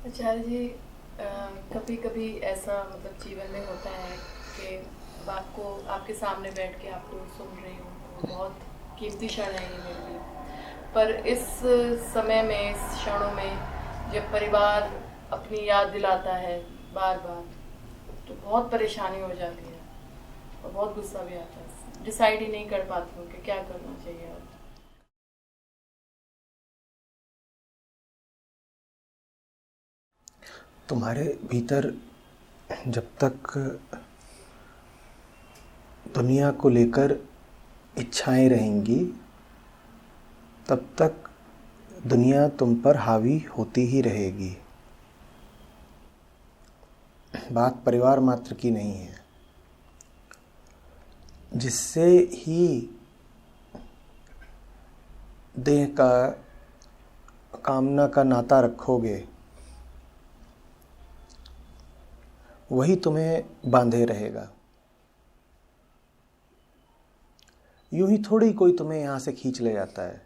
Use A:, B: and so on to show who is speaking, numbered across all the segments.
A: आचार्य जी, कभी कभी ऐसा मतलब जीवन में होता है कि अब आपको आपके सामने बैठ के आपको सुन रही हूँ, तो बहुत कीमती क्षण है ये मेरे लिए। पर इस समय में, इस क्षणों में, जब परिवार अपनी याद दिलाता है बार बार, तो बहुत परेशानी हो जाती है और बहुत गुस्सा भी आता है। डिसाइड ही नहीं कर पाती हूँ कि क्या करना चाहिए अब।
B: तुम्हारे भीतर जब तक दुनिया को लेकर इच्छाएं रहेंगी तब तक दुनिया तुम पर हावी होती ही रहेगी। बात परिवार मात्र की नहीं है। जिससे ही देह का कामना का नाता रखोगे वही तुम्हें बांधे रहेगा। यूं ही थोड़ी कोई तुम्हें यहाँ से खींच ले जाता है।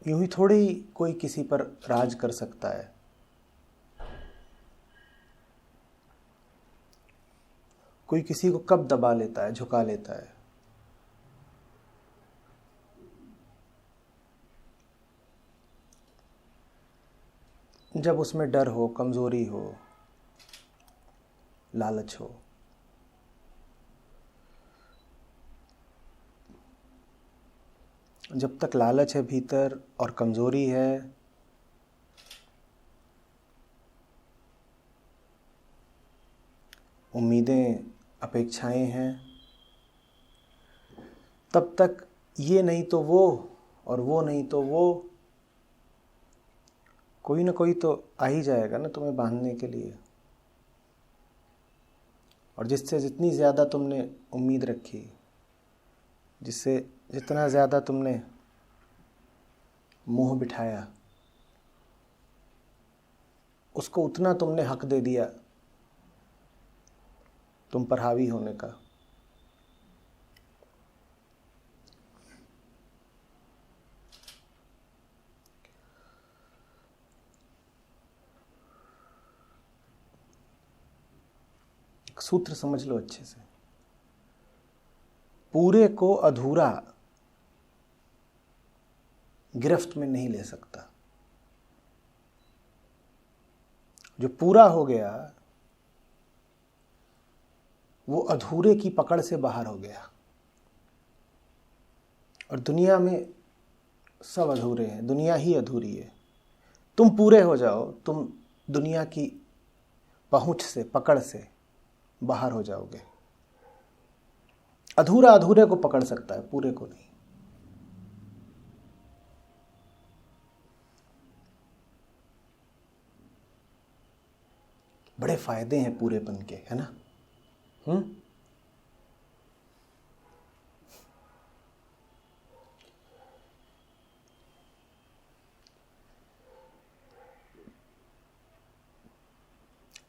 B: यूं ही थोड़ी कोई किसी पर राज कर सकता है। कोई किसी को कब दबा लेता है, झुका लेता है। जब उसमें डर हो, कमजोरी हो, लालच हो। जब तक लालच है भीतर और कमजोरी है, उम्मीदें, अपेक्षाएं हैं, तब तक ये नहीं तो वो और वो नहीं तो वो, कोई ना कोई तो आ ही जाएगा ना तुम्हें बांधने के लिए। और जिससे जितनी ज़्यादा तुमने उम्मीद रखी, जिससे जितना ज़्यादा तुमने मोह बिठाया, उसको उतना तुमने हक दे दिया तुम पर हावी होने का। एक सूत्र समझ लो अच्छे से। पूरे को अधूरा गिरफ्त में नहीं ले सकता। जो पूरा हो गया वो अधूरे की पकड़ से बाहर हो गया। और दुनिया में सब अधूरे हैं, दुनिया ही अधूरी है। तुम पूरे हो जाओ, तुम दुनिया की पहुंच से, पकड़ से बाहर हो जाओगे। अधूरा अधूरे को पकड़ सकता है, पूरे को नहीं। बड़े फायदे हैं पूरेपन के, है ना?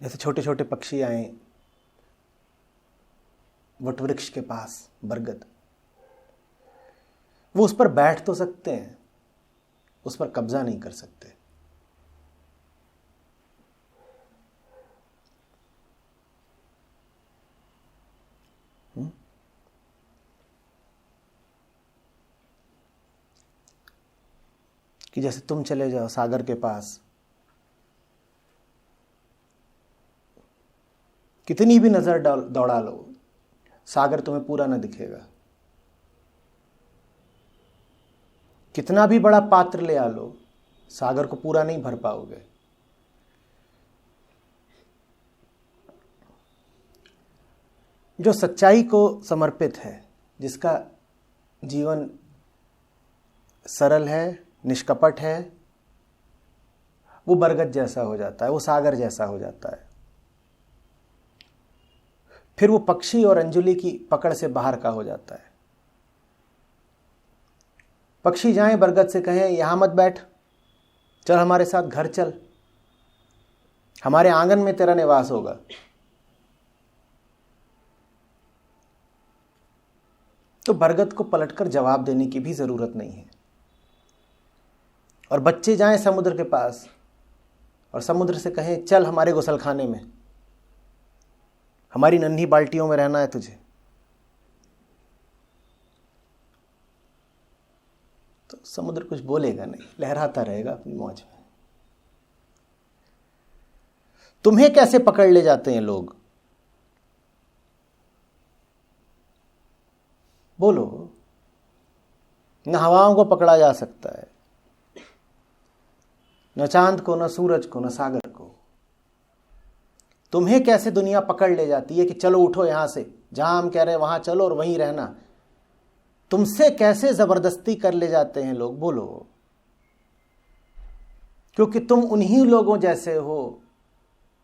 B: जैसे छोटे छोटे पक्षी आए वटवृक्ष के पास, बरगद, वो उस पर बैठ तो सकते हैं, उस पर कब्जा नहीं कर सकते। कि जैसे तुम चले जाओ सागर के पास, कितनी भी नजर दौड़ा लो, सागर तुम्हें पूरा ना दिखेगा। कितना भी बड़ा पात्र ले आ लो, सागर को पूरा नहीं भर पाओगे। जो सच्चाई को समर्पित है, जिसका जीवन सरल है, निष्कपट है, वो बरगद जैसा हो जाता है, वो सागर जैसा हो जाता है। फिर वो पक्षी और अंजुलि की पकड़ से बाहर का हो जाता है। पक्षी जाएं बरगद से, कहें यहां मत बैठ, चल हमारे साथ घर चल, हमारे आंगन में तेरा निवास होगा। तो बरगद को पलटकर जवाब देने की भी जरूरत नहीं है। और बच्चे जाएं समुद्र के पास और समुद्र से कहें चल हमारे गुसलखाने में, हमारी नन्ही बाल्टियों में रहना है तुझे, तो समुद्र कुछ बोलेगा नहीं, लहराता रहेगा अपनी मौज में। तुम्हें कैसे पकड़ ले जाते हैं लोग? बोलो। न हवाओं को पकड़ा जा सकता है, न चांद को, न सूरज को, न सागर को। तुम्हें कैसे दुनिया पकड़ ले जाती है कि चलो उठो यहां से, जहां हम कह रहे हैं वहां चलो और वहीं रहना? तुमसे कैसे जबरदस्ती कर ले जाते हैं लोग? बोलो। क्योंकि तुम उन्हीं लोगों जैसे हो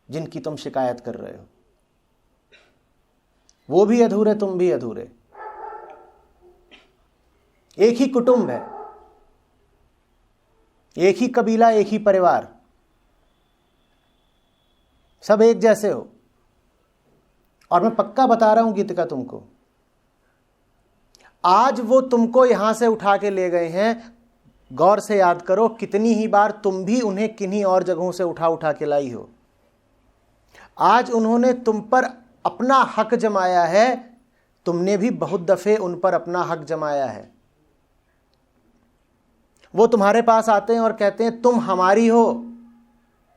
B: जिनकी तुम शिकायत कर रहे हो। वो भी अधूरे, तुम भी अधूरे। एक ही कुटुंब है, एक ही कबीला, एक ही परिवार, सब एक जैसे हो। और मैं पक्का बता रहा हूं गीतिका तुमको, आज वो तुमको यहां से उठा के ले गए हैं, गौर से याद करो कितनी ही बार तुम भी उन्हें किन्हीं और जगहों से उठा उठा के लाई हो। आज उन्होंने तुम पर अपना हक जमाया है, तुमने भी बहुत दफे उन पर अपना हक जमाया है। वो तुम्हारे पास आते हैं और कहते हैं तुम हमारी हो।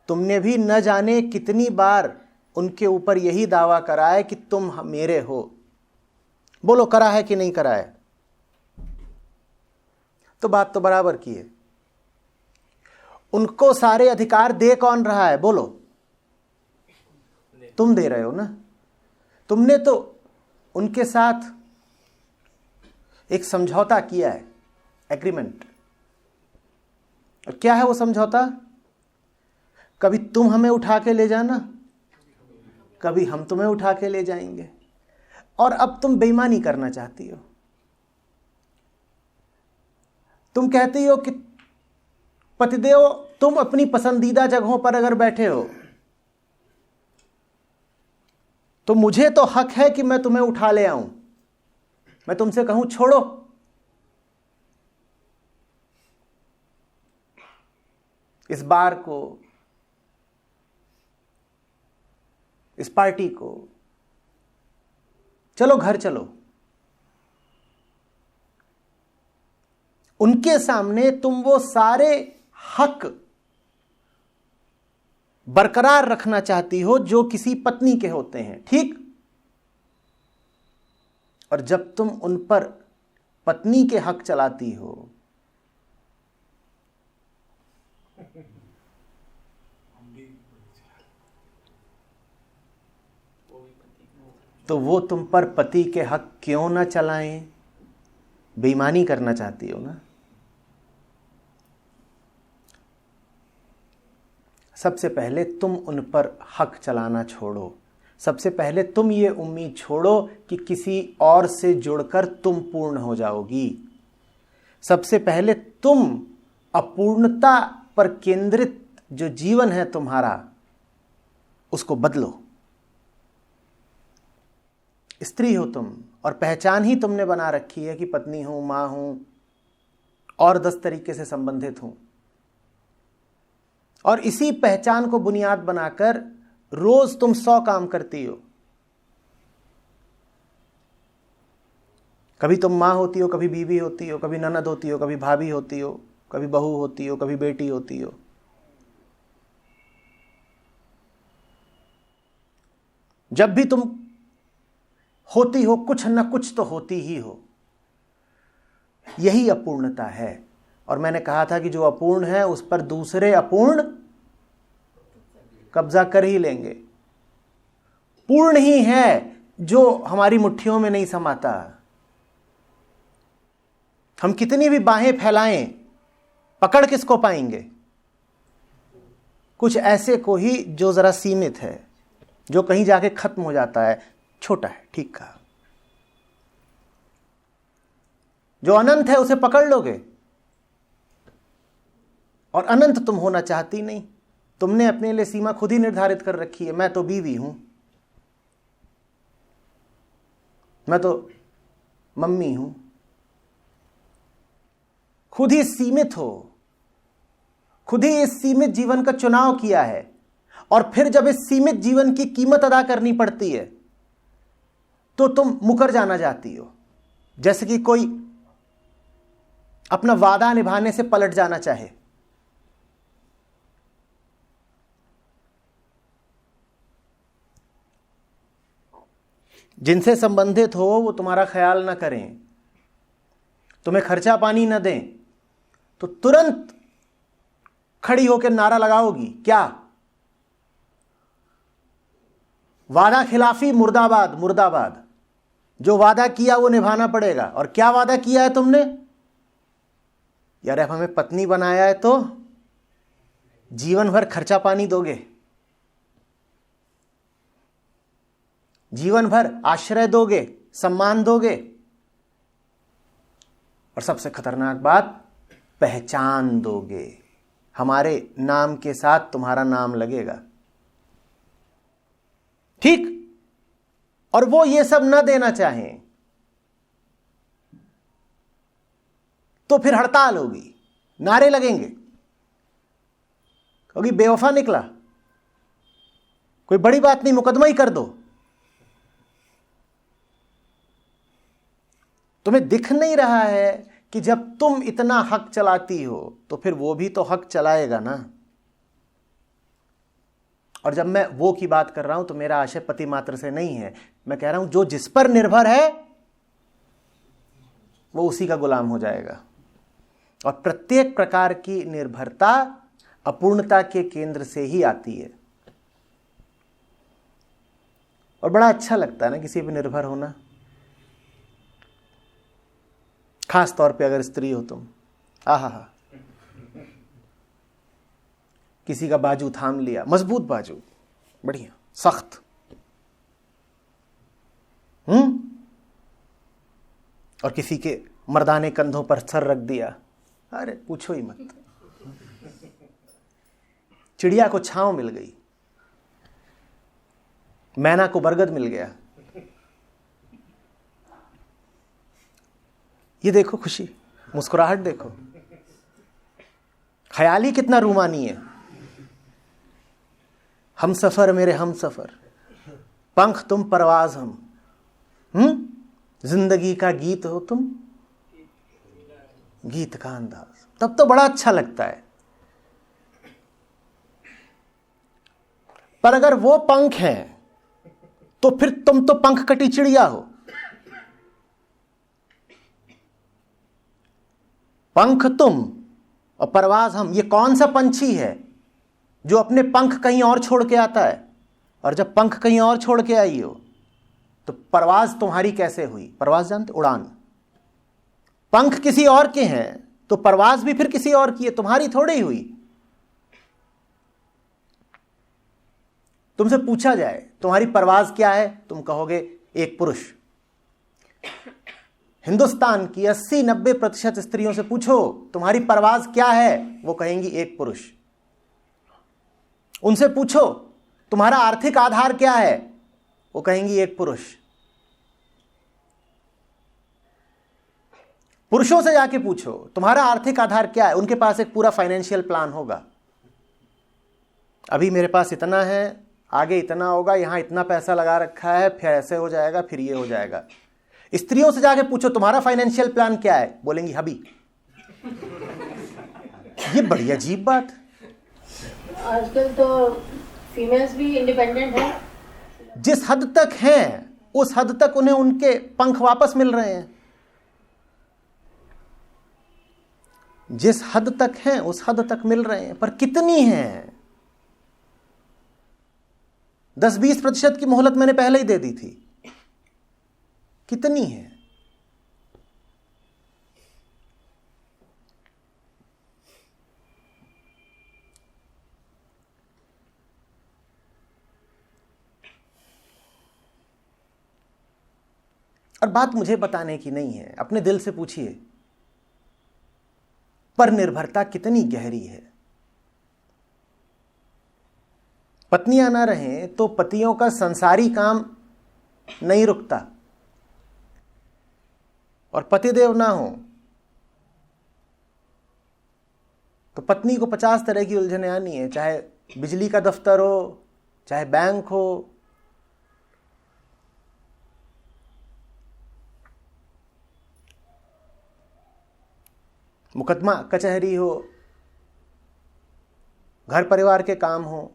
B: तुमने भी न जाने कितनी बार उनके ऊपर यही दावा करा है कि तुम मेरे हो। बोलो, करा है कि नहीं करा है? तो बात तो बराबर की है। उनको सारे अधिकार दे कौन रहा है? बोलो, तुम दे रहे हो ना। तुमने तो उनके साथ एक समझौता किया है, एग्रीमेंट। और क्या है वो समझौता? कभी तुम हमें उठा के ले जाना, कभी हम तुम्हें उठा के ले जाएंगे। और अब तुम बेईमानी करना चाहती हो। तुम कहती हो कि पतिदेव, तुम अपनी पसंदीदा जगहों पर अगर बैठे हो तो मुझे तो हक है कि मैं तुम्हें उठा ले आऊं। मैं तुमसे कहूं छोड़ो, इस बार को, इस पार्टी को, चलो घर चलो। उनके सामने तुम वो सारे हक बरकरार रखना चाहती हो जो किसी पत्नी के होते हैं, ठीक? और जब तुम उन पर पत्नी के हक चलाती हो तो वो तुम पर पति के हक क्यों ना चलाएं? बेईमानी करना चाहती हो ना। सबसे पहले तुम उन पर हक चलाना छोड़ो। सबसे पहले तुम ये उम्मीद छोड़ो कि किसी और से जुड़कर तुम पूर्ण हो जाओगी। सबसे पहले तुम अपूर्णता पर केंद्रित जो जीवन है तुम्हारा, उसको बदलो। स्त्री हो तुम, और पहचान ही तुमने बना रखी है कि पत्नी हूं, मां हूं, और 10 तरीके से संबंधित हूं। और इसी पहचान को बुनियाद बनाकर रोज तुम 100 काम करती हो। कभी तुम मां होती हो, कभी बीवी होती हो, कभी ननद होती हो, कभी भाभी होती हो, कभी बहू होती हो, कभी बेटी होती हो। जब भी तुम होती हो, कुछ न कुछ तो होती ही हो। यही अपूर्णता है। और मैंने कहा था कि जो अपूर्ण है उस पर दूसरे अपूर्ण कब्जा कर ही लेंगे। पूर्ण ही है जो हमारी मुट्ठियों में नहीं समाता। हम कितनी भी बाहें फैलाएं, पकड़ किसको पाएंगे? कुछ ऐसे को ही जो जरा सीमित है, जो कहीं जाके खत्म हो जाता है, छोटा है। ठीक कहा। जो अनंत है उसे पकड़ लोगे, और अनंत तुम होना चाहती नहीं। तुमने अपने लिए सीमा खुद ही निर्धारित कर रखी है। मैं तो बीवी हूं, मैं तो मम्मी हूं। खुद ही सीमित हो, खुद ही इस सीमित जीवन का चुनाव किया है, और फिर जब इस सीमित जीवन की कीमत अदा करनी पड़ती है तो तुम मुकर जाना चाहती हो, जैसे कि कोई अपना वादा निभाने से पलट जाना चाहे। जिनसे संबंधित हो वो तुम्हारा ख्याल ना करें, तुम्हें खर्चा पानी न दें, तो तुरंत खड़ी होकर नारा लगाओगी क्या? वादा खिलाफी मुर्दाबाद, मुर्दाबाद। जो वादा किया वो निभाना पड़ेगा। और क्या वादा किया है तुमने? यार अब हमें पत्नी बनाया है तो जीवन भर खर्चा पानी दोगे, जीवन भर आश्रय दोगे, सम्मान दोगे, और सबसे खतरनाक बात, पहचान दोगे। हमारे नाम के साथ तुम्हारा नाम लगेगा, ठीक? और वो ये सब न देना चाहें तो फिर हड़ताल होगी, नारे लगेंगे, क्योंकि बेवफा निकला, कोई बड़ी बात नहीं, मुकदमा ही कर दो। तुम्हें दिख नहीं रहा है कि जब तुम इतना हक चलाती हो तो फिर वो भी तो हक चलाएगा ना। और जब मैं वो की बात कर रहा हूं तो मेरा आशय पति मात्र से नहीं है, मैं कह रहा हूं जो जिस पर निर्भर है वो उसी का गुलाम हो जाएगा। और प्रत्येक प्रकार की निर्भरता अपूर्णता के केंद्र से ही आती है। और बड़ा अच्छा लगता है ना किसी पर निर्भर होना, खास तौर पे अगर स्त्री हो तुम। आहा हा, किसी का बाजू थाम लिया, मजबूत बाजू, बढ़िया सख्त, और किसी के मर्दाने कंधों पर सर रख दिया, अरे पूछो ही मत। चिड़िया को छांव मिल गई, मैना को बरगद मिल गया। ये देखो खुशी, मुस्कुराहट देखो, ख्याल ही कितना रूमानी है। हम सफर मेरे हम सफर, पंख तुम परवाज हम, जिंदगी का गीत हो तुम, गीत का अंदाज, तब तो बड़ा अच्छा लगता है। पर अगर वो पंख है तो फिर तुम तो पंख कटी चिड़िया हो। पंख तुम और परवाज हम, ये कौन सा पंछी है जो अपने पंख कहीं और छोड़ के आता है? और जब पंख कहीं और छोड़ के आई हो तो परवाज तुम्हारी कैसे हुई? परवाज जानते, उड़ान। पंख किसी और के हैं तो परवाज भी फिर किसी और की है, तुम्हारी थोड़ी हुई। तुमसे पूछा जाए तुम्हारी परवाज क्या है, तुम कहोगे एक पुरुष। हिंदुस्तान की 80-90% स्त्रियों से पूछो तुम्हारी परवाज क्या है, वो कहेंगी एक पुरुष। उनसे पूछो तुम्हारा आर्थिक आधार क्या है, वो कहेंगी एक पुरुष। पुरुषों से जाके पूछो तुम्हारा आर्थिक आधार क्या है, उनके पास एक पूरा फाइनेंशियल प्लान होगा। अभी मेरे पास इतना है, आगे इतना होगा, यहां इतना पैसा लगा रखा है, फिर ऐसे हो जाएगा, फिर ये हो जाएगा। स्त्रियों से जाके पूछो तुम्हारा फाइनेंशियल प्लान क्या है, बोलेंगी हबी। ये बड़ी अजीब बात।
A: आजकल तो फीमेल्स भी इंडिपेंडेंट हैं।
B: जिस हद तक हैं उस हद तक उन्हें उनके पंख वापस मिल रहे हैं। जिस हद तक हैं उस हद तक मिल रहे हैं, पर कितनी हैं? 10-20% की मोहलत मैंने पहले ही दे दी थी। कितनी है? और बात मुझे बताने की नहीं है, अपने दिल से पूछिए पर निर्भरता कितनी गहरी है। पत्नियां ना रहें तो पतियों का संसारी काम नहीं रुकता, और पतिदेव ना हो तो पत्नी को 50 तरह की उलझनें आनी है, चाहे बिजली का दफ्तर हो, चाहे बैंक हो, मुकदमा कचहरी हो, घर परिवार के काम हो।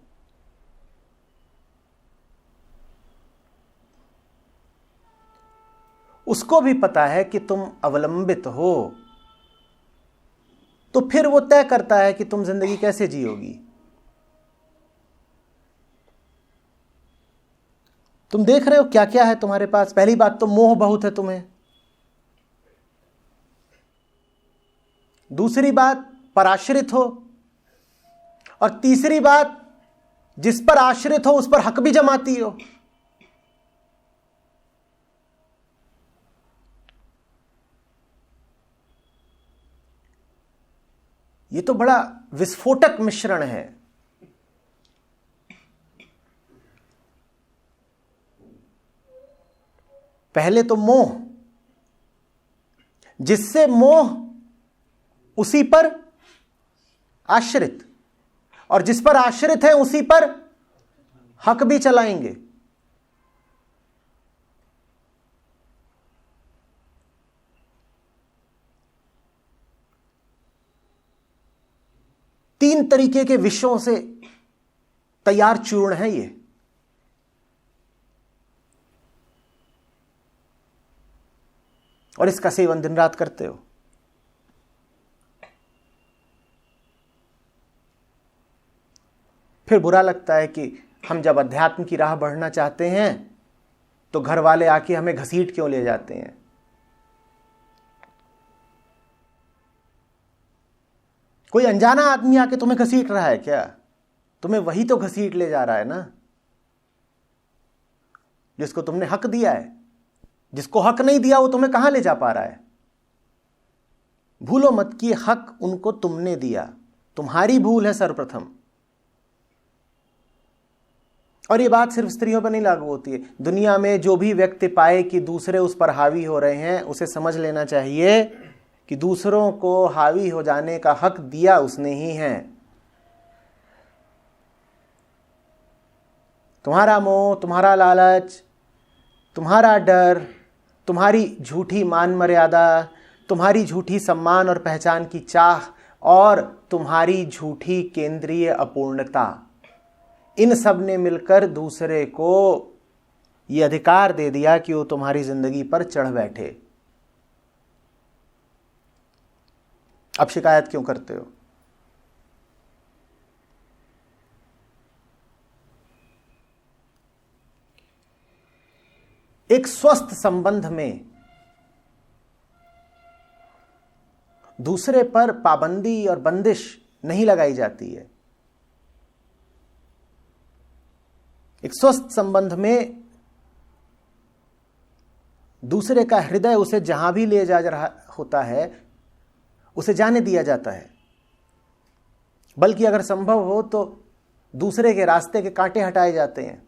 B: उसको भी पता है कि तुम अवलंबित हो, तो फिर वो तय करता है कि तुम जिंदगी कैसे जियोगी। तुम देख रहे हो क्या क्या है तुम्हारे पास। पहली बात तो मोह बहुत है तुम्हें। दूसरी बात पराश्रित हो, और तीसरी बात जिस पर आश्रित हो उस पर हक भी जमाती हो। ये तो बड़ा विस्फोटक मिश्रण है। पहले तो मोह, जिससे मोह उसी पर आश्रित, और जिस पर आश्रित है उसी पर हक भी चलाएंगे। तीन तरीके के विषयों से तैयार चूर्ण है ये। और इसका सेवन दिन रात करते हो। फिर बुरा लगता है कि हम जब अध्यात्म की राह बढ़ना चाहते हैं तो घर वाले आके हमें घसीट क्यों ले जाते हैं। कोई अनजाना आदमी आके तुम्हें घसीट रहा है क्या? तुम्हें वही तो घसीट ले जा रहा है ना जिसको तुमने हक दिया है। जिसको हक नहीं दिया वो तुम्हें कहां ले जा पा रहा है। भूलो मत कि हक उनको तुमने दिया, तुम्हारी भूल है सर्वप्रथम। और ये बात सिर्फ स्त्रियों पर नहीं लागू होती है। दुनिया में जो भी व्यक्ति पाए कि दूसरे उस पर हावी हो रहे हैं, उसे समझ लेना चाहिए कि दूसरों को हावी हो जाने का हक दिया उसने ही है। तुम्हारा मोह, तुम्हारा लालच, तुम्हारा डर, तुम्हारी झूठी मान मर्यादा, तुम्हारी झूठी सम्मान और पहचान की चाह, और तुम्हारी झूठी केंद्रीय अपूर्णता, इन सब ने मिलकर दूसरे को यह अधिकार दे दिया कि वो तुम्हारी जिंदगी पर चढ़ बैठे। अब शिकायत क्यों करते हो? एक स्वस्थ संबंध में दूसरे पर पाबंदी और बंदिश नहीं लगाई जाती है। एक स्वस्थ संबंध में दूसरे का हृदय उसे जहां भी ले जा रहा होता है उसे जाने दिया जाता है। बल्कि अगर संभव हो तो दूसरे के रास्ते के कांटे हटाए जाते हैं।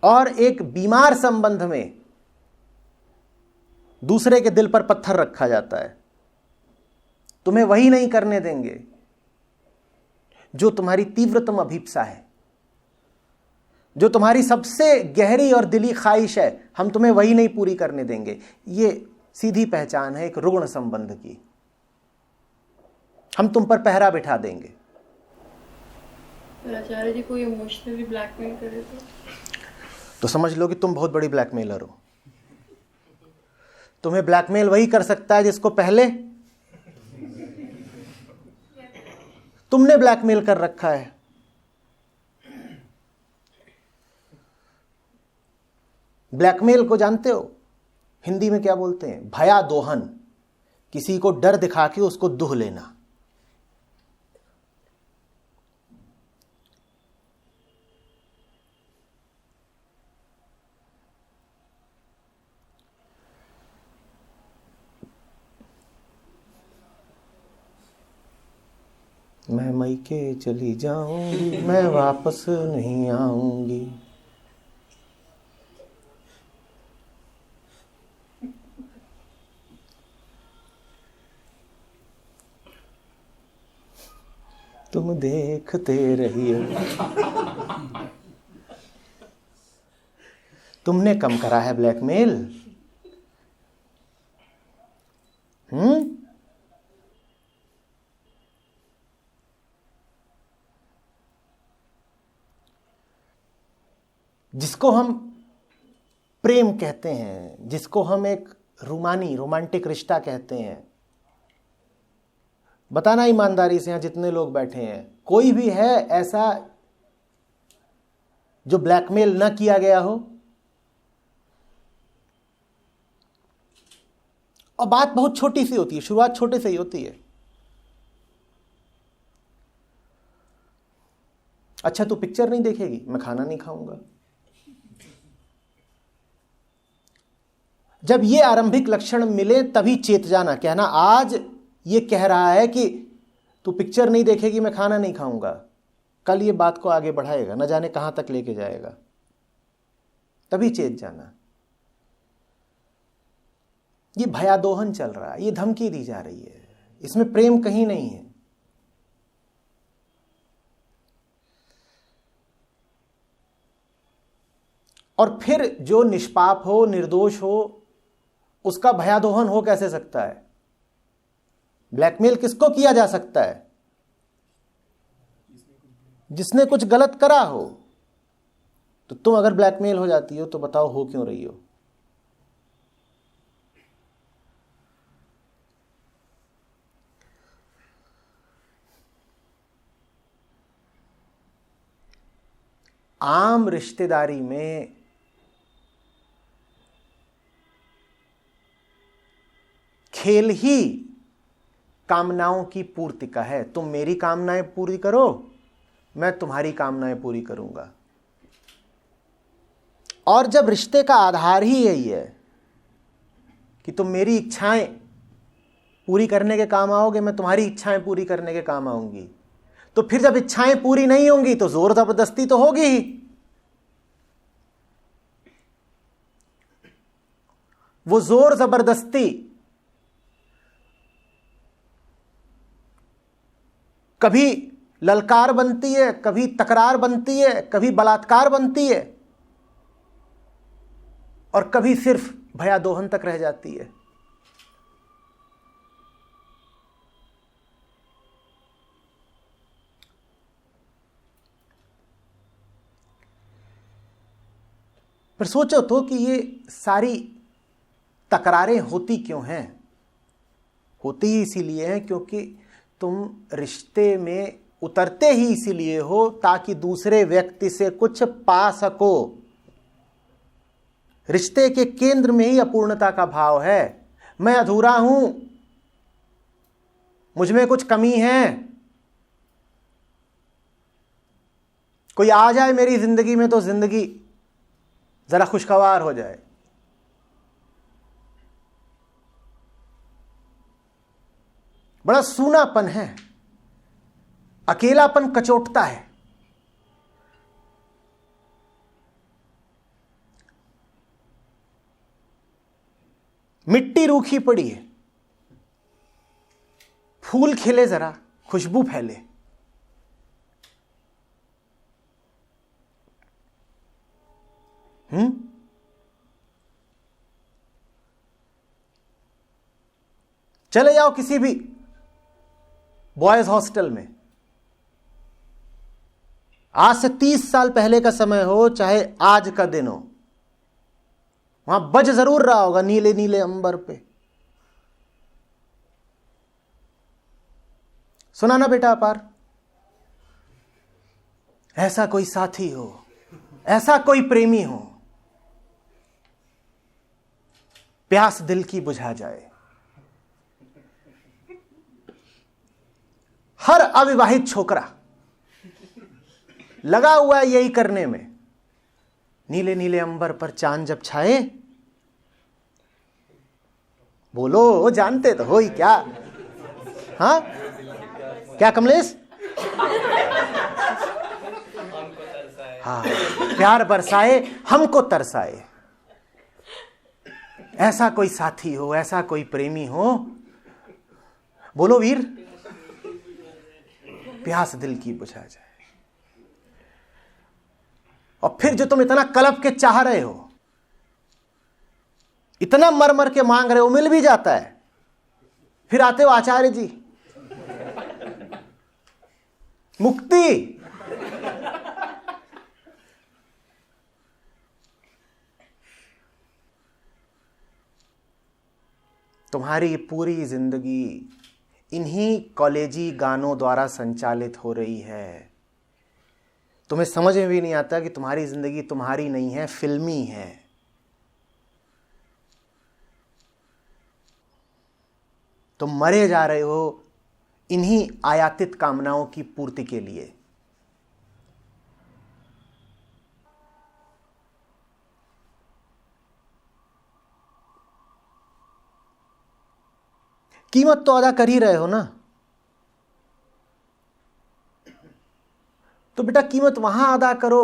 B: और एक बीमार संबंध में दूसरे के दिल पर पत्थर रखा जाता है। तुम्हें वही नहीं करने देंगे जो तुम्हारी तीव्रतम अभीप्सा है, जो तुम्हारी सबसे गहरी और दिली ख्वाहिश है, हम तुम्हें वही नहीं पूरी करने देंगे। ये सीधी पहचान है एक रुग्ण संबंध की। हम तुम पर पहरा बिठा देंगे।
A: आचार्य जी कोई इमोशनली ब्लैकमेल करे तो
B: समझ लो कि तुम बहुत बड़ी ब्लैकमेलर हो। तुम्हें ब्लैकमेल वही कर सकता है जिसको पहले तुमने ब्लैकमेल कर रखा है। ब्लैकमेल को जानते हो हिंदी में क्या बोलते हैं? भया दोहन। किसी को डर दिखा के उसको दुह लेना। मैं मैके चली जाऊंगी, मैं वापस नहीं आऊंगी। तुम देखते रहिए। तुमने कम करा है ब्लैकमेल? जिसको हम प्रेम कहते हैं, जिसको हम एक रोमांटिक रिश्ता कहते हैं, बताना ईमानदारी से, यहां जितने लोग बैठे हैं, कोई भी है ऐसा जो ब्लैकमेल ना किया गया हो? और बात बहुत छोटी सी होती है, शुरुआत छोटे से ही होती है। अच्छा तू पिक्चर नहीं देखेगी, मैं खाना नहीं खाऊंगा। जब ये आरंभिक लक्षण मिले तभी चेत जाना, कहना आज ये कह रहा है कि तू पिक्चर नहीं देखेगी, मैं खाना नहीं खाऊंगा। कल ये बात को आगे बढ़ाएगा, न जाने कहां तक लेके जाएगा, तभी चेत जाना। ये भयादोहन चल रहा है, ये धमकी दी जा रही है, इसमें प्रेम कहीं नहीं है। और फिर जो निष्पाप हो, निर्दोष हो, उसका भयादोहन हो कैसे सकता है? ब्लैकमेल किसको किया जा सकता है? जिसने कुछ गलत करा हो। तो तुम अगर ब्लैकमेल हो जाती हो तो बताओ हो क्यों रही हो? आम रिश्तेदारी में खेल ही कामनाओं की पूर्ति का है। तुम मेरी कामनाएं पूरी करो, मैं तुम्हारी कामनाएं पूरी करूंगा। और जब रिश्ते का आधार ही यही है कि तुम मेरी इच्छाएं पूरी करने के काम आओगे, मैं तुम्हारी इच्छाएं पूरी करने के काम आऊंगी, तो फिर जब इच्छाएं पूरी नहीं होंगी तो जोर जबरदस्ती तो होगी ही। वो जोर जबरदस्ती कभी ललकार बनती है, कभी तकरार बनती है, कभी बलात्कार बनती है, और कभी सिर्फ भयादोहन तक रह जाती है। पर सोचो तो कि ये सारी तकरारें होती क्यों हैं? होती ही इसीलिए है क्योंकि तुम रिश्ते में उतरते ही इसीलिए हो ताकि दूसरे व्यक्ति से कुछ पा सको। रिश्ते के केंद्र में ही अपूर्णता का भाव है। मैं अधूरा हूं, मुझ में कुछ कमी है, कोई आ जाए मेरी जिंदगी में तो जिंदगी जरा खुशगवार हो जाए। बड़ा सूनापन है, अकेलापन कचोटता है। मिट्टी रूखी पड़ी है, फूल खिले, जरा खुशबू फैले। चले जाओ किसी भी बॉयज हॉस्टल में, आज से 30 साल पहले का समय हो चाहे आज का दिन हो, वहां बज जरूर रहा होगा नीले नीले अंबर पे। सुना ना बेटा अपार? ऐसा कोई साथी हो, ऐसा कोई प्रेमी हो, प्यास दिल की बुझा जाए। हर अविवाहित छोकरा लगा हुआ है यही करने में। नीले नीले अंबर पर चांद जब छाए, बोलो जानते तो हो ही क्या? हाँ क्या कमलेश? हाँ, प्यार बरसाए हमको तरसाए। ऐसा कोई साथी हो, ऐसा कोई प्रेमी हो, बोलो वीर। प्यास दिल की बुझा जाए। और फिर जो तुम इतना कलप के चाह रहे हो, इतना मर मर के मांग रहे हो, मिल भी जाता है। फिर आते हो आचार्य जी, मुक्ति। तुम्हारी पूरी जिंदगी इन्हीं कॉलेजी गानों द्वारा संचालित हो रही है। तुम्हें समझ में भी नहीं आता कि तुम्हारी जिंदगी तुम्हारी नहीं है, फिल्मी है। तुम मरे जा रहे हो इन्हीं आयातित कामनाओं की पूर्ति के लिए। कीमत तो अदा कर ही रहे हो ना। तो बेटा कीमत वहां अदा करो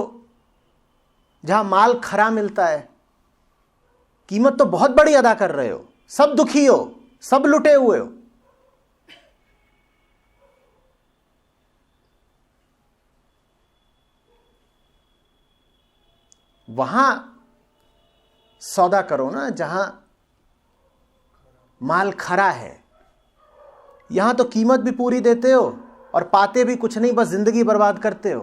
B: जहां माल खरा मिलता है। कीमत तो बहुत बड़ी अदा कर रहे हो, सब दुखी हो, सब लुटे हुए हो। वहां सौदा करो ना जहां माल खरा है। यहां तो कीमत भी पूरी देते हो और पाते भी कुछ नहीं, बस जिंदगी बर्बाद करते हो।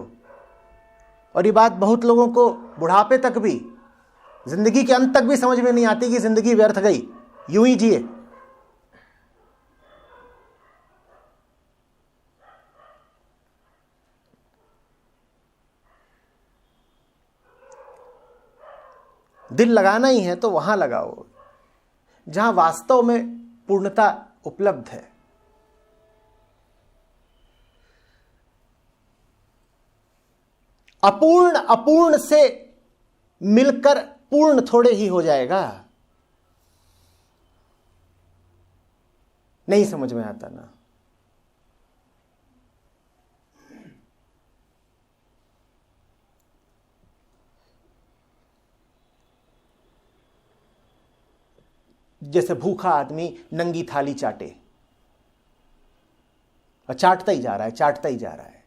B: और ये बात बहुत लोगों को बुढ़ापे तक भी, जिंदगी के अंत तक भी समझ में नहीं आती कि जिंदगी व्यर्थ गई, यूं ही जिए। दिल लगाना ही है तो वहां लगाओ जहां वास्तव में पूर्णता उपलब्ध है। अपूर्ण अपूर्ण से मिलकर पूर्ण थोड़े ही हो जाएगा। नहीं समझ में आता ना। जैसे भूखा आदमी नंगी थाली चाटे, और चाटता ही जा रहा है, चाटता ही जा रहा है।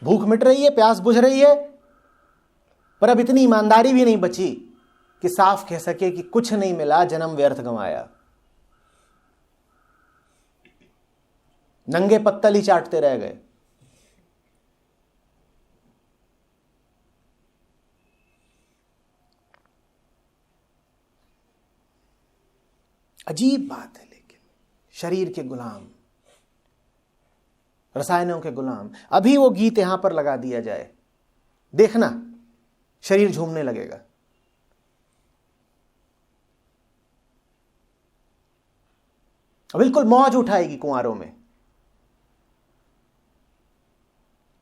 B: भूख मिट रही है, प्यास बुझ रही है, पर अब इतनी ईमानदारी भी नहीं बची कि साफ कह सके कि कुछ नहीं मिला, जन्म व्यर्थ गंवाया। नंगे पत्तल ही चाटते रह गए। अजीब बात है। लेकिन शरीर के गुलाम, रसायनों के गुलाम। अभी वो गीत यहां पर लगा दिया जाए, देखना शरीर झूमने लगेगा। बिल्कुल मौज उठाएगी कुंवारों में।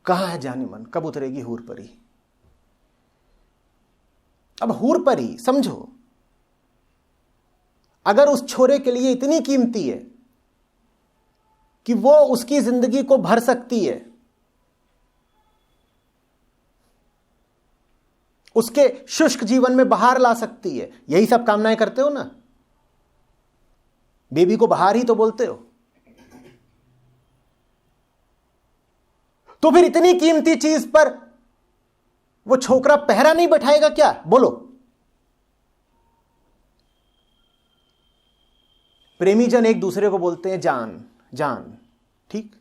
B: कहां है जाने मन, कब उतरेगी हूर परी। अब हूर परी समझो, अगर उस छोरे के लिए इतनी कीमती है कि वो उसकी जिंदगी को भर सकती है, उसके शुष्क जीवन में बहार ला सकती है, यही सब कामनाएं करते हो ना। बेबी को बहार ही तो बोलते हो। तो फिर इतनी कीमती चीज पर वो छोकरा पहरा नहीं बैठाएगा क्या? बोलो। प्रेमी जन एक दूसरे को बोलते हैं जान जान, ठीक।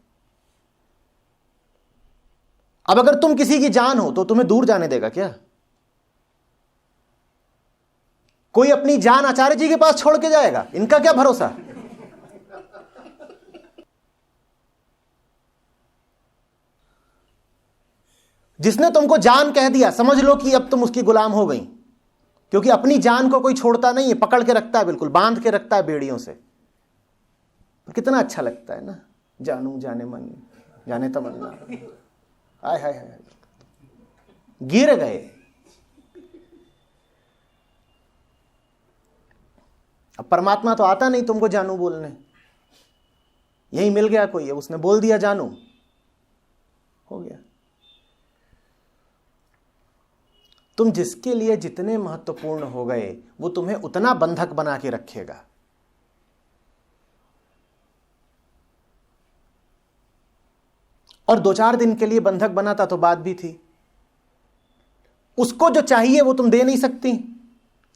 B: अब अगर तुम किसी की जान हो तो तुम्हें दूर जाने देगा क्या? कोई अपनी जान आचार्य जी के पास छोड़ के जाएगा? इनका क्या भरोसा। जिसने तुमको जान कह दिया, समझ लो कि अब तुम उसकी गुलाम हो गई, क्योंकि अपनी जान को कोई छोड़ता नहीं है, पकड़ के रखता है, बिल्कुल बांध के रखता है बेड़ियों से। पर कितना अच्छा लगता है ना, जानू जाने मन जाने तमन्ना। हाय हाय हाय, गिर गए। अब परमात्मा तो आता नहीं तुमको जानू बोलने, यही मिल गया कोई, उसने बोल दिया जानू, हो गया। तुम जिसके लिए जितने महत्वपूर्ण हो गए, वो तुम्हें उतना बंधक बना के रखेगा। और 2-4 दिन के लिए बंधक बना था तो बात भी थी। उसको जो चाहिए वो तुम दे नहीं सकती,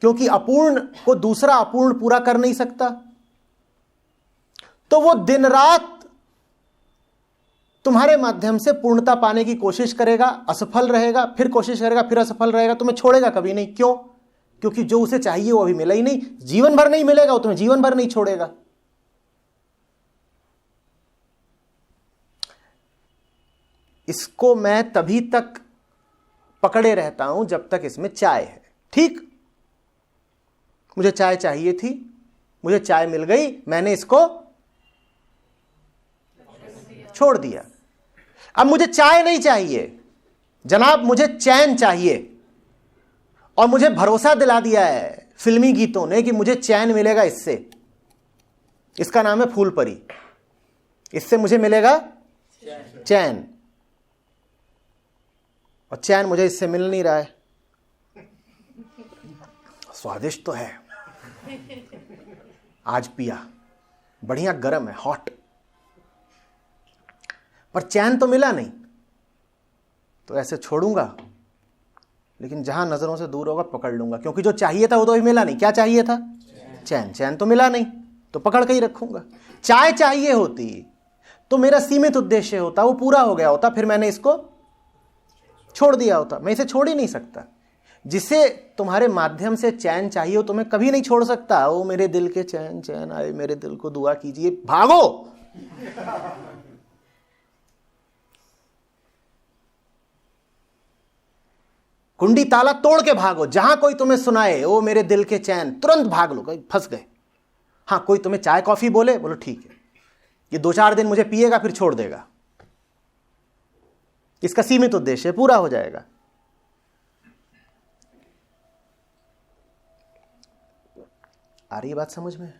B: क्योंकि अपूर्ण को दूसरा अपूर्ण पूरा कर नहीं सकता। तो वो दिन रात तुम्हारे माध्यम से पूर्णता पाने की कोशिश करेगा, असफल रहेगा, फिर कोशिश करेगा, फिर असफल रहेगा, तुम्हें छोड़ेगा कभी नहीं। क्यों? क्योंकि जो उसे चाहिए वो अभी मिला ही नहीं, जीवन भर नहीं मिलेगा, वो तुम्हें जीवन भर नहीं छोड़ेगा। इसको मैं तभी तक पकड़े रहता हूं जब तक इसमें चाय है। ठीक, मुझे चाय चाहिए थी, मुझे चाय मिल गई, मैंने इसको छोड़ दिया। अब मुझे चाय नहीं चाहिए जनाब, मुझे चैन चाहिए। और मुझे भरोसा दिला दिया है फिल्मी गीतों ने कि मुझे चैन मिलेगा इससे। इसका नाम है फूलपरी। इससे मुझे मिलेगा चैन, और चैन मुझे इससे मिल नहीं रहा है। स्वादिष्ट तो है, आज पिया, बढ़िया गर्म है, हॉट, पर चैन तो मिला नहीं। तो ऐसे छोड़ूंगा, लेकिन जहां नजरों से दूर होगा पकड़ लूंगा, क्योंकि जो चाहिए था वो तो अभी मिला नहीं। क्या चाहिए था? चैन। चैन तो मिला नहीं, तो पकड़ के ही रखूंगा। चाय चाहिए होती तो मेरा सीमित उद्देश्य होता, वो पूरा हो गया होता, फिर मैंने इसको छोड़ दिया होता। मैं इसे छोड़ ही नहीं सकता। जिसे तुम्हारे माध्यम से चैन चाहिए हो तुम्हें कभी नहीं छोड़ सकता। ओ मेरे दिल के चैन, चैन आए मेरे दिल को, दुआ कीजिए, भागो। कुंडी ताला तोड़ के भागो। जहां कोई तुम्हें सुनाए ओ मेरे दिल के चैन, तुरंत भाग लो, फंस गए। हां, कोई तुम्हें चाय कॉफी बोले, बोलो ठीक है, ये 2-4 दिन मुझे पिएगा फिर छोड़ देगा। इसका सीमित उद्देश्य पूरा हो जाएगा। आ रही है बात समझ में?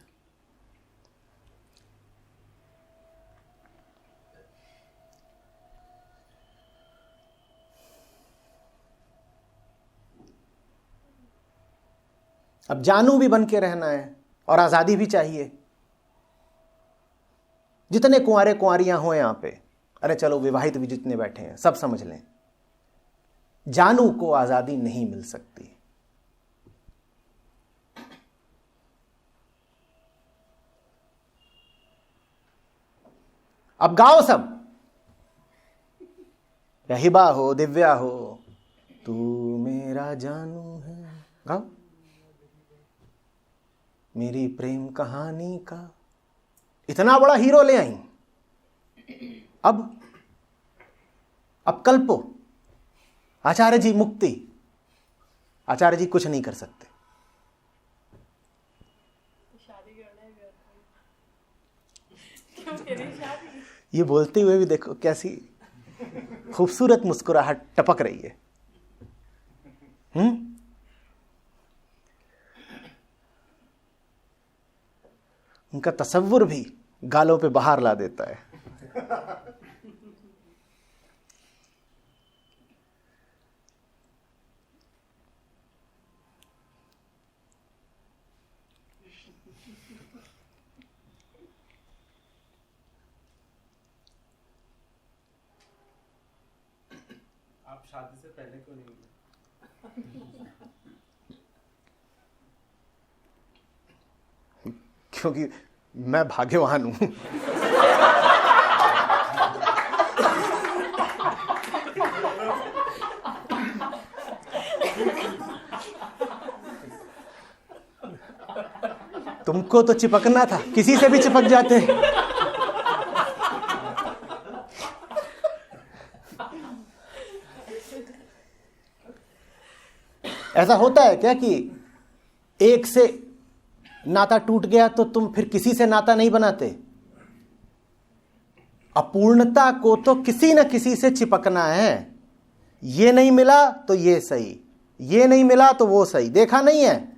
B: अब जानू भी बन के रहना है और आजादी भी चाहिए। जितने कुंवारे कुंवारियां हो यहां पे, अरे चलो विवाहित भी जितने बैठे हैं, सब समझ लें, जानू को आजादी नहीं मिल सकती। अब गाओ सब, या हिबा हो, दिव्या हो, तू मेरा जानू है, गाओ। मेरी प्रेम कहानी का इतना बड़ा हीरो ले आई, अब कल्पो। आचार्य जी मुक्ति, आचार्य जी कुछ नहीं कर सकते।
A: शादी करना है, क्यों मेरी शादी?
B: ये बोलते हुए भी देखो कैसी खूबसूरत मुस्कुराहट टपक रही है। उनका तसव्वुर भी गालों पे बहार ला देता है।
C: आप शादी से पहले क्यों नहीं मिले?
B: क्योंकि मैं भाग्यवान हूं। तुमको तो चिपकना था, किसी से भी चिपक जाते। ऐसा होता है क्या कि एक से नाता टूट गया तो तुम फिर किसी से नाता नहीं बनाते? अपूर्णता को तो किसी न किसी से चिपकना है। ये नहीं मिला तो ये सही, ये नहीं मिला तो वो सही। देखा नहीं है,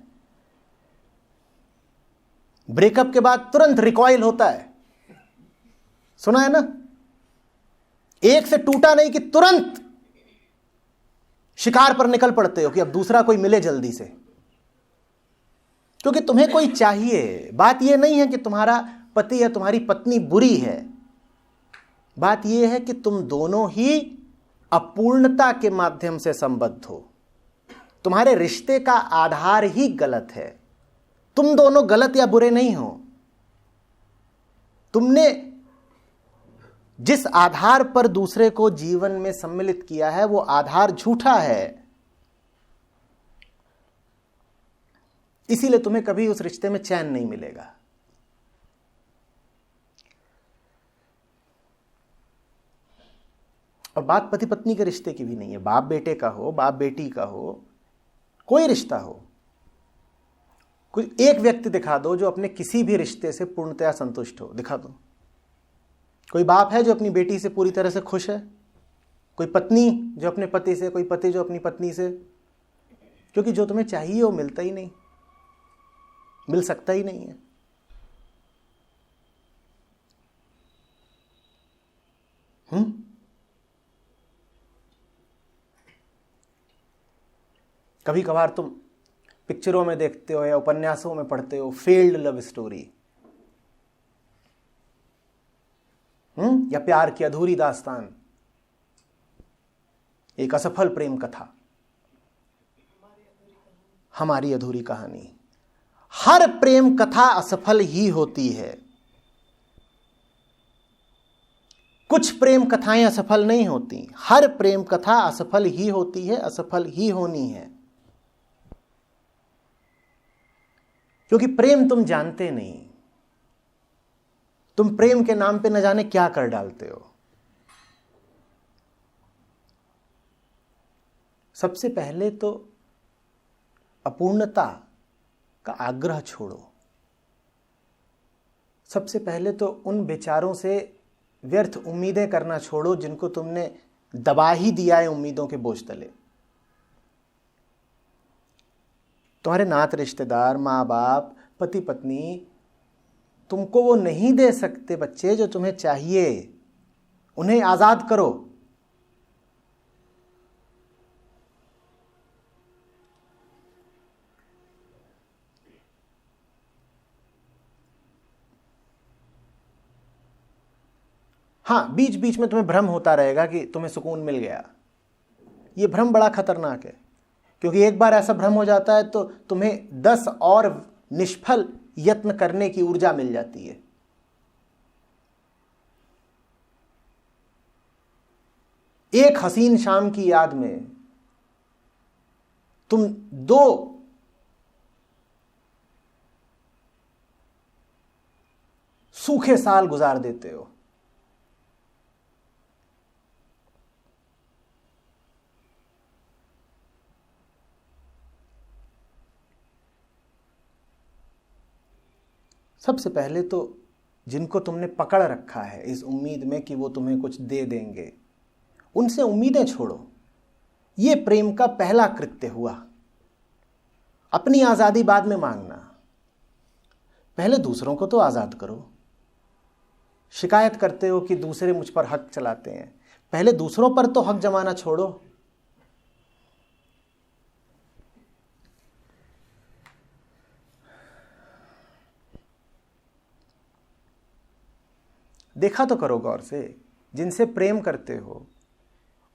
B: ब्रेकअप के बाद तुरंत रिकॉइल होता है, सुना है ना? एक से टूटा नहीं कि तुरंत शिकार पर निकल पड़ते हो कि अब दूसरा कोई मिले जल्दी से, क्योंकि तुम्हें कोई चाहिए। बात यह नहीं है कि तुम्हारा पति या तुम्हारी पत्नी बुरी है, बात यह है कि तुम दोनों ही अपूर्णता के माध्यम से संबद्ध हो। तुम्हारे रिश्ते का आधार ही गलत है। तुम दोनों गलत या बुरे नहीं हो। तुमने जिस आधार पर दूसरे को जीवन में सम्मिलित किया है वो आधार झूठा है। इसीलिए तुम्हें कभी उस रिश्ते में चैन नहीं मिलेगा। और बात पति पत्नी के रिश्ते की भी नहीं है, बाप बेटे का हो, बाप बेटी का हो, कोई रिश्ता हो। कोई एक व्यक्ति दिखा दो जो अपने किसी भी रिश्ते से पूर्णतया संतुष्ट हो, दिखा दो। कोई बाप है जो अपनी बेटी से पूरी तरह से खुश है, कोई पत्नी जो अपने पति से, कोई पति जो अपनी पत्नी से। क्योंकि जो तुम्हें चाहिए वो मिलता ही नहीं, मिल सकता ही नहीं है। कभी कभार तुम पिक्चरों में देखते हो या उपन्यासों में पढ़ते हो फेल्ड लव स्टोरी, या प्यार की अधूरी दास्तान, एक असफल प्रेम कथा, हमारी अधूरी कहानी। हर प्रेम कथा असफल ही होती है। कुछ प्रेम कथाएं असफल नहीं होती, हर प्रेम कथा असफल ही होती है, असफल ही होनी है। क्योंकि प्रेम तुम जानते नहीं, तुम प्रेम के नाम पे न जाने क्या कर डालते हो। सबसे पहले तो अपूर्णता का आग्रह छोड़ो। सबसे पहले तो उन विचारों से व्यर्थ उम्मीदें करना छोड़ो जिनको तुमने दबा ही दिया है उम्मीदों के बोझ तले। तुम्हारे नात रिश्तेदार, माँ बाप, पति पत्नी तुमको वो नहीं दे सकते बच्चे जो तुम्हें चाहिए। उन्हें आजाद करो। हाँ, बीच बीच में तुम्हें भ्रम होता रहेगा कि तुम्हें सुकून मिल गया। ये भ्रम बड़ा खतरनाक है, क्योंकि एक बार ऐसा भ्रम हो जाता है तो तुम्हें 10 और निष्फल यत्न करने की ऊर्जा मिल जाती है। एक हसीन शाम की याद में तुम 2 सूखे साल गुजार देते हो। सबसे पहले तो जिनको तुमने पकड़ रखा है इस उम्मीद में कि वो तुम्हें कुछ दे देंगे, उनसे उम्मीदें छोड़ो। ये प्रेम का पहला कृत्य हुआ। अपनी आजादी बाद में मांगना, पहले दूसरों को तो आजाद करो। शिकायत करते हो कि दूसरे मुझ पर हक चलाते हैं, पहले दूसरों पर तो हक जमाना छोड़ो। देखा तो करो गौर से, जिनसे प्रेम करते हो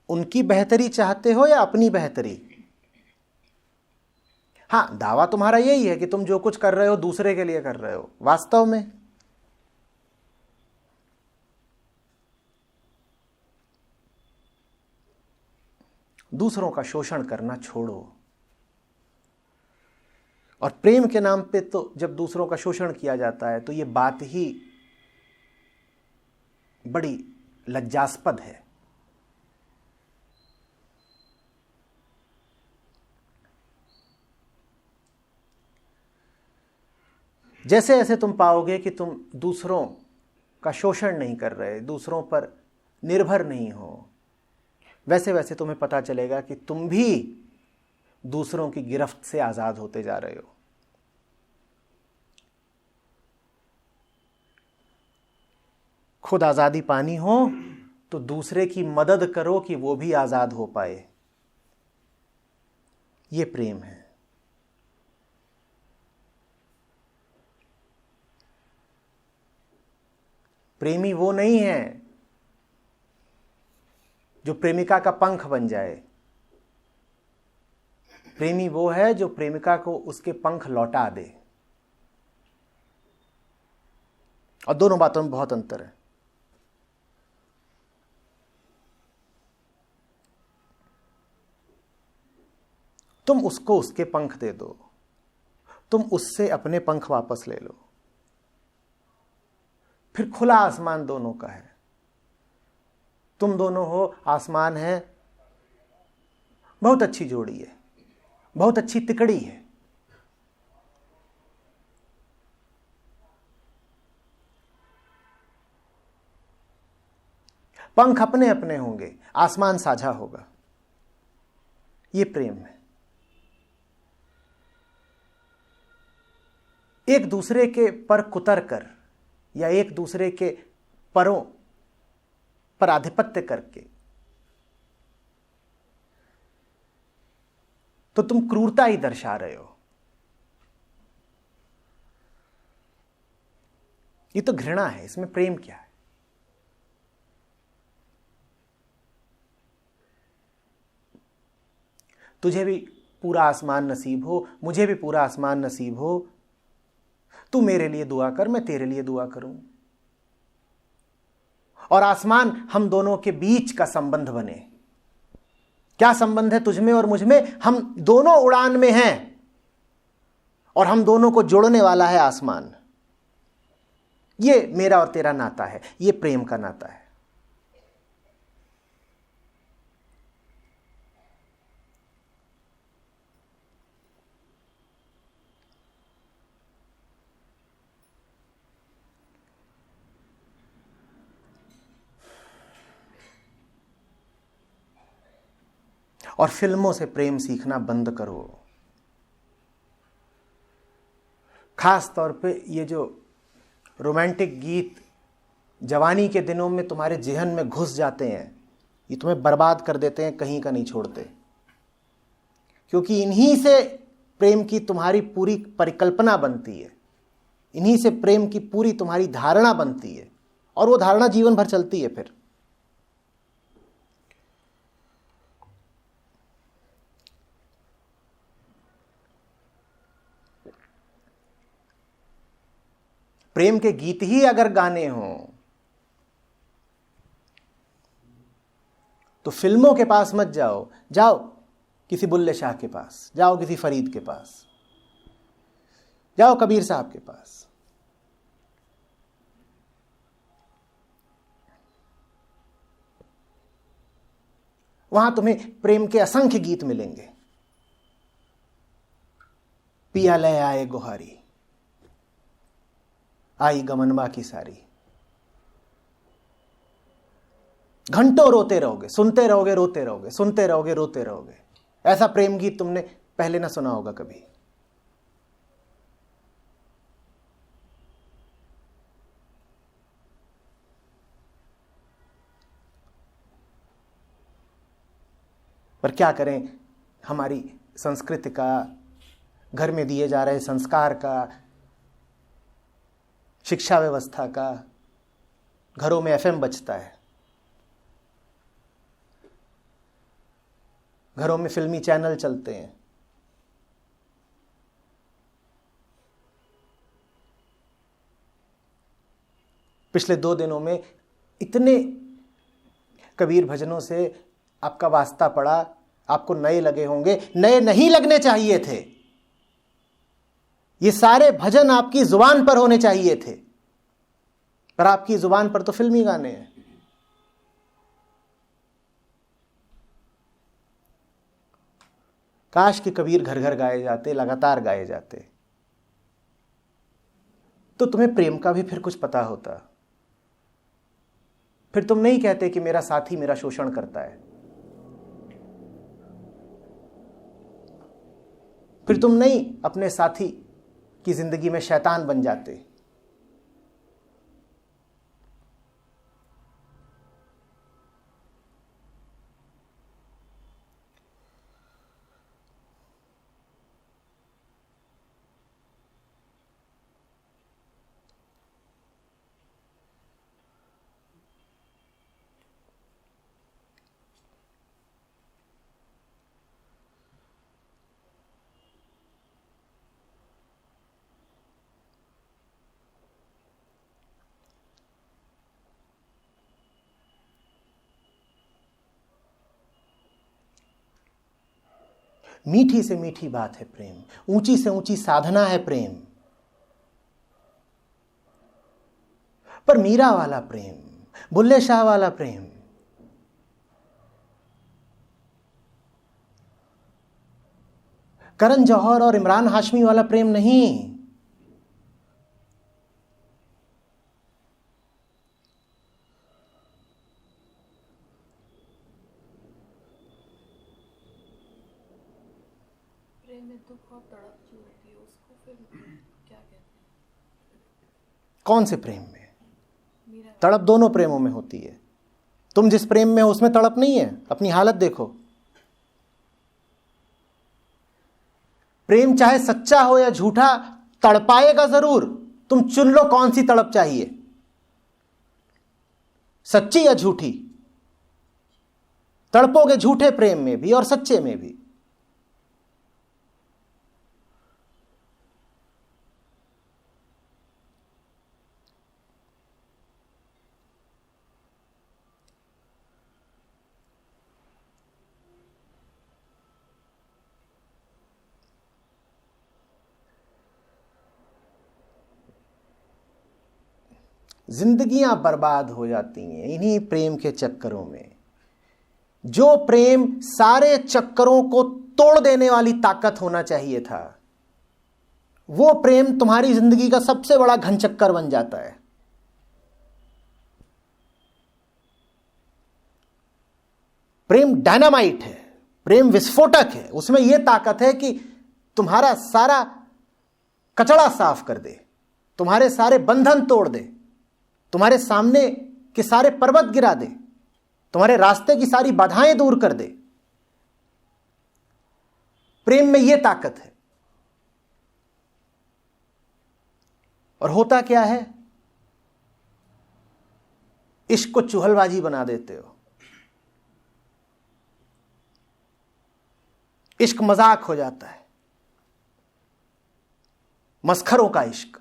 B: उनकी बेहतरी चाहते हो या अपनी बेहतरी? हाँ, दावा तुम्हारा यही है कि तुम जो कुछ कर रहे हो दूसरे के लिए कर रहे हो। वास्तव में दूसरों का शोषण करना छोड़ो। और प्रेम के नाम पे तो जब दूसरों का शोषण किया जाता है तो ये बात ही बड़ी लज्जास्पद है। जैसे जैसे तुम पाओगे कि तुम दूसरों का शोषण नहीं कर रहे, दूसरों पर निर्भर नहीं हो, वैसे वैसे तुम्हें पता चलेगा कि तुम भी दूसरों की गिरफ्त से आजाद होते जा रहे हो। खुद आजादी पानी हो तो दूसरे की मदद करो कि वो भी आजाद हो पाए। ये प्रेम है। प्रेमी वो नहीं है जो प्रेमिका का पंख बन जाए। प्रेमी वो है जो प्रेमिका को उसके पंख लौटा दे। और दोनों बातों में बहुत अंतर है। तुम उसको उसके पंख दे दो, तुम उससे अपने पंख वापस ले लो, फिर खुला आसमान दोनों का है। तुम दोनों हो, आसमान है, बहुत अच्छी जोड़ी है, बहुत अच्छी तिकड़ी है। पंख अपने अपने होंगे, आसमान साझा होगा। ये प्रेम है। एक दूसरे के पर कुतर कर या एक दूसरे के परों पर आधिपत्य करके तो तुम क्रूरता ही दर्शा रहे हो। ये तो घृणा है, इसमें प्रेम क्या है? तुझे भी पूरा आसमान नसीब हो, मुझे भी पूरा आसमान नसीब हो। तू मेरे लिए दुआ कर, मैं तेरे लिए दुआ करूं, और आसमान हम दोनों के बीच का संबंध बने। क्या संबंध है तुझ में और मुझ में? हम दोनों उड़ान में हैं और हम दोनों को जोड़ने वाला है आसमान। ये मेरा और तेरा नाता है, ये प्रेम का नाता है। और फिल्मों से प्रेम सीखना बंद करो। खास तौर पे ये जो रोमांटिक गीत जवानी के दिनों में तुम्हारे जेहन में घुस जाते हैं, ये तुम्हें बर्बाद कर देते हैं, कहीं का नहीं छोड़ते। क्योंकि इन्हीं से प्रेम की तुम्हारी पूरी परिकल्पना बनती है, इन्हीं से प्रेम की पूरी तुम्हारी धारणा बनती है, और वो धारणा जीवन भर चलती है। फिर प्रेम के गीत ही अगर गाने हों तो फिल्मों के पास मत जाओ, जाओ किसी बुल्ले शाह के पास, जाओ किसी फरीद के पास, जाओ कबीर साहब के पास। वहां तुम्हें प्रेम के असंख्य गीत मिलेंगे। पिया ले आए गुहारी, आई गमनवा की सारी। घंटों रोते रहोगे, सुनते रहोगे, रोते रहोगे, सुनते रहोगे, रोते रहोगे। ऐसा प्रेम गीत तुमने पहले ना सुना होगा कभी। पर क्या करें, हमारी संस्कृति का, घर में दिए जा रहे संस्कार का, शिक्षा व्यवस्था का, घरों में एफएम बजता है, घरों में फिल्मी चैनल चलते हैं। पिछले 2 दिनों में इतने कबीर भजनों से आपका वास्ता पड़ा, आपको नए लगे होंगे। नए नहीं लगने चाहिए थे। ये सारे भजन आपकी जुबान पर होने चाहिए थे, पर आपकी जुबान पर तो फिल्मी गाने हैं। काश कि कबीर घर घर गाए जाते, लगातार गाए जाते, तो तुम्हें प्रेम का भी फिर कुछ पता होता। फिर तुम नहीं कहते कि मेरा साथी मेरा शोषण करता है, फिर तुम नहीं अपने साथी की जिंदगी में शैतान बन जाते। मीठी से मीठी बात है प्रेम, ऊंची से ऊंची साधना है प्रेम। पर मीरा वाला प्रेम, बुल्ले शाह वाला प्रेम, करण जौहर और इमरान हाशमी वाला प्रेम नहीं।
A: प्रेम में दुख और तड़प जो होती है उसको फिर क्या कहते हैं?
B: कौन से प्रेम में?
A: मीरा
B: तड़प दोनों प्रेमों में होती है। तुम जिस प्रेम में हो उसमें तड़प नहीं है, अपनी हालत देखो। प्रेम चाहे सच्चा हो या झूठा, तड़पाएगा जरूर। तुम चुन लो कौन सी तड़प चाहिए, सच्ची या झूठी। तड़पोगे झूठे प्रेम में भी और सच्चे में भी। जिंदगियां बर्बाद हो जाती हैं इन्हीं प्रेम के चक्करों में। जो प्रेम सारे चक्करों को तोड़ देने वाली ताकत होना चाहिए था, वो प्रेम तुम्हारी जिंदगी का सबसे बड़ा घन चक्कर बन जाता है। प्रेम डायनामाइट है, प्रेम विस्फोटक है। उसमें यह ताकत है कि तुम्हारा सारा कचड़ा साफ कर दे, तुम्हारे सारे बंधन तोड़ दे, तुम्हारे सामने के सारे पर्वत गिरा दे, तुम्हारे रास्ते की सारी बाधाएं दूर कर दे। प्रेम में यह ताकत है। और होता क्या है, इश्क को चुहलबाजी बना देते हो। इश्क मजाक हो जाता है, मस्खरों का इश्क।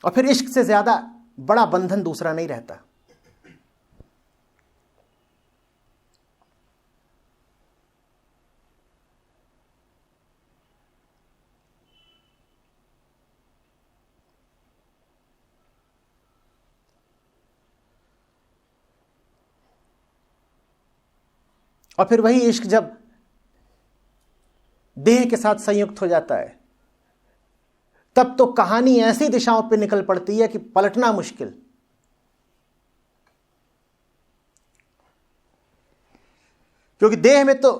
B: और फिर इश्क से ज्यादा बड़ा बंधन दूसरा नहीं रहता। और फिर वही इश्क जब देह के साथ संयुक्त हो जाता है, तब तो कहानी ऐसी दिशाओं पर निकल पड़ती है कि पलटना मुश्किल। क्योंकि देह में तो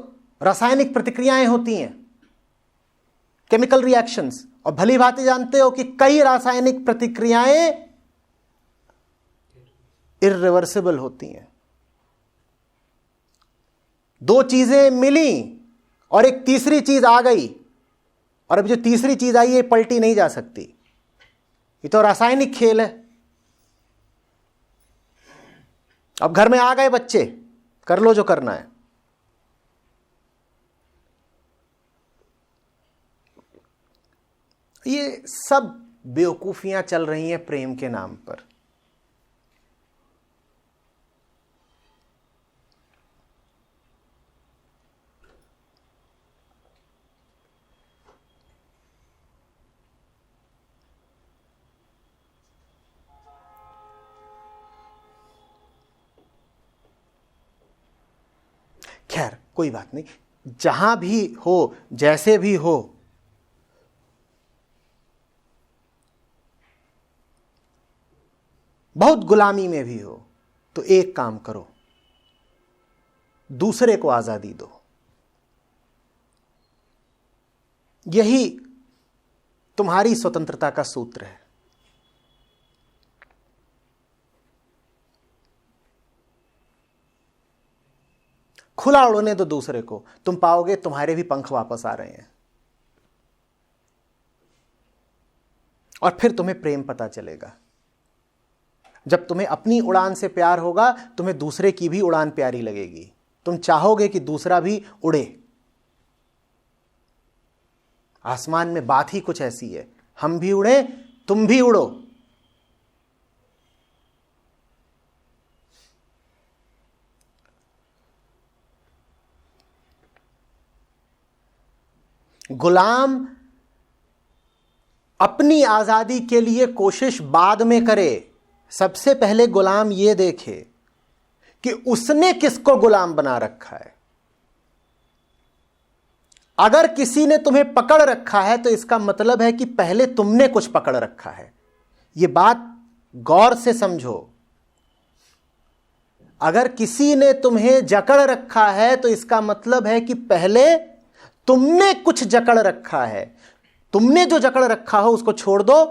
B: रासायनिक प्रतिक्रियाएं होती हैं, केमिकल रिएक्शंस, और भली भांति जानते हो कि कई रासायनिक प्रतिक्रियाएं इर्रिवर्सिबल होती हैं। दो चीजें मिली और एक तीसरी चीज आ गई, और अब जो तीसरी चीज आई है पलटी नहीं जा सकती। ये तो रासायनिक खेल है। अब घर में आ गए बच्चे, कर लो जो करना है। ये सब बेवकूफियां चल रही हैं प्रेम के नाम पर। खैर कोई बात नहीं, जहां भी हो, जैसे भी हो, बहुत गुलामी में भी हो, तो एक काम करो, दूसरे को आजादी दो। यही तुम्हारी स्वतंत्रता का सूत्र है। खुला उड़ने दो दूसरे को, तुम पाओगे तुम्हारे भी पंख वापस आ रहे हैं। और फिर तुम्हें प्रेम पता चलेगा। जब तुम्हें अपनी उड़ान से प्यार होगा, तुम्हें दूसरे की भी उड़ान प्यारी लगेगी। तुम चाहोगे कि दूसरा भी उड़े। आसमान में बात ही कुछ ऐसी है, हम भी उड़े, तुम भी उड़ो। गुलाम अपनी आजादी के लिए कोशिश बाद में करे, सबसे पहले गुलाम ये देखे कि उसने किसको गुलाम बना रखा है। अगर किसी ने तुम्हें पकड़ रखा है तो इसका मतलब है कि पहले तुमने कुछ पकड़ रखा है। यह बात गौर से समझो। अगर किसी ने तुम्हें जकड़ रखा है तो इसका मतलब है कि पहले तुमने कुछ जकड़ रखा है। तुमने जो जकड़ रखा हो उसको छोड़ दो,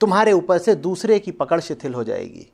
B: तुम्हारे ऊपर से दूसरे की पकड़ शिथिल हो जाएगी।